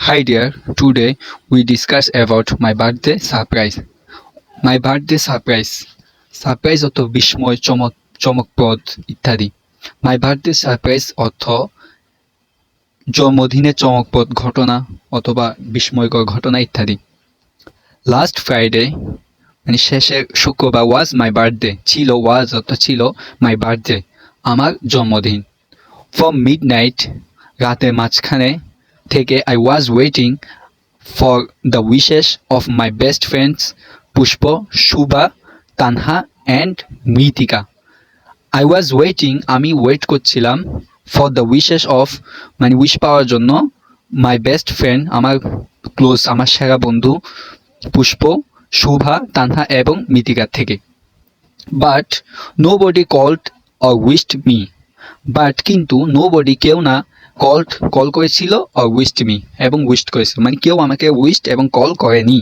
Hi dear, today we discuss about my birthday surprise. My birthday surprise. Surprise অর্থ বিস্ময়, চমকপ্রদ ইত্যাদি। My birthday surprise অর্থ জন্মদিনের চমকপ্রদ ঘটনা অথবা বিস্ময়কর ঘটনা ইত্যাদি। লাস্ট ফ্রাইডে মানে শেষের শুক্রবার ওয়াজ মাই বার্থডে ছিল, ওয়াজ অর্থ ছিল মাই বার্থডে আমার জন্মদিন। ফ্রম মিডনাইট রাতের মাঝখানে থেকে I was waiting for the wishes of my best friends Pushpa, Shubha, Tanha and Mritika. I was waiting আমি ওয়েট করছিলাম ফর দ্য উইশেস অফ মানে উইশ পাওয়ার জন্য মাই বেস্ট ফ্রেন্ড আমার ক্লোজ আমার সেরা বন্ধু পুষ্প, শুভা, তানহা এবং মৃতিকার থেকে। But nobody called or wished me. But কিন্তু নো বডি কেউ না কল করেছিল অর উইশড মি এবং উইশড করেছিল, মানে কেউ আমাকে উইশড এবং কল করেনি।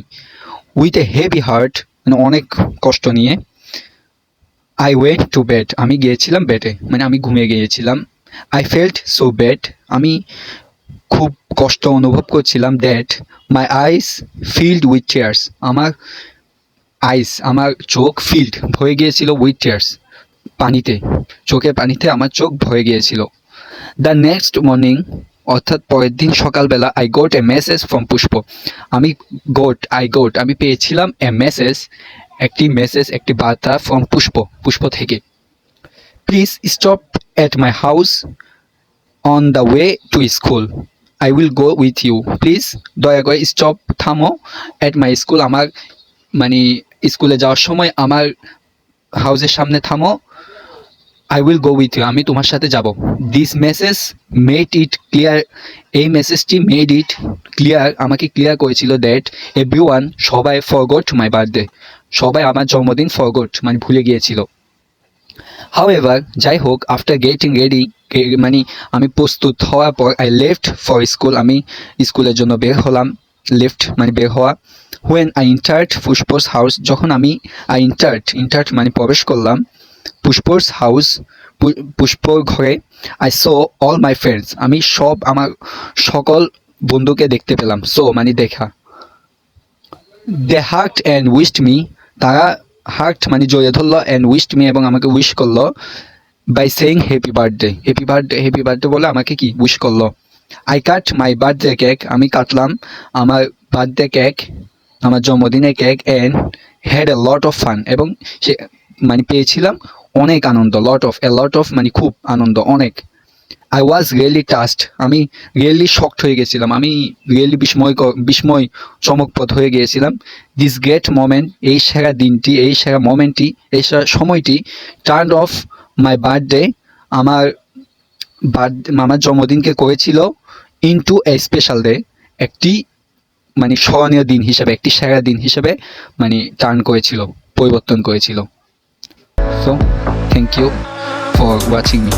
উইথ এ হেভি হার্ট মানে অনেক কষ্ট নিয়ে আই ওয়েন্ট টু বেড আমি গিয়েছিলাম বেডে, মানে আমি ঘুমিয়ে গিয়েছিলাম। আই ফেল্ট সো ব্যাড আমি খুব কষ্ট অনুভব করছিলাম। That my eyes filled with tears আমার চোখ ফিল্ড ভরে গিয়েছিল উইথ টিয়ার্স পানিতে, চোখের পানিতে আমার চোখ ভরে গিয়েছিল। দ্য নেক্সট মর্নিং অর্থাৎ পরের দিন সকালবেলা I got a message from Pushpa. আমি পেয়েছিলাম এ মেসেজ একটি বার্তা ফ্রম পুষ্প থেকে। Please stop at my house on the way to school, I will go with you. Please দয়া করে স্টপ থামো এট মাই স্কুল আমার মানে স্কুলে যাওয়ার সময় আমার হাউসের সামনে থামো। I will go with you আমি তোমার সাথে যাব। This message made it clear এই মেসেজটি মেড ইট ক্লিয়ার আমাকে ক্লিয়ার করেছিল দ্যাট এভরিওয়ান সবাই ফরগট মাই বার্থডে সবাই আমার জন্মদিন ফরগট মানে ভুলে গিয়েছিল। হাউএভার যাই হোক আফটার গেটিং রেডি মানে আমি প্রস্তুত হওয়ার পর আই লেফট ফর স্কুল আমি স্কুলের জন্য বের হলাম। লেফট মানে বের হওয়া। When I entered Pushpa's house যখন আমি ইন্টার্ড মানে প্রবেশ করলাম পুষ্পর হাউস পুষ্পর ঘরে। I so all my friends আমি আমার সকল বন্ধুকে দেখতে পেলাম। সো মানে দেখা। দে হাগড অ্যান্ড উইশড মি তারা হাগড মানে জড়িয়ে ধরলো অ্যান্ড উইশড মি এবং আমাকে উইশ করলো বাই সেইং হ্যাপি বার্থডে বলে আমাকে কি উইশ করলো। I cut my birthday cake আমি কাটলাম আমার বার্থডে কেক আমার জন্মদিনের cake and had a lot of fun এবং সে মানে পেয়েছিলাম অনেক আনন্দ। এ লট অফ মানে খুব আনন্দ অনেক। আই ওয়াজ রিয়েলি টাচড আমি রিয়েলি শকড হয়ে গেছিলাম আমি রিয়েলি বিস্ময় চমকপ্রদ হয়ে গিয়েছিলাম। দিস গ্রেট মোমেন্ট এই সেরা দিনটি এই সেরা মোমেন্টটি এই সেরা সময়টি টার্ন অফ মাই বার্থডে আমার জন্মদিনকে করেছিল ইনটু এ স্পেশাল ডে একটি মানে স্মরণীয় দিন হিসেবে একটি সেরা দিন হিসেবে মানে পরিবর্তন করেছিল। So thank you for watching me.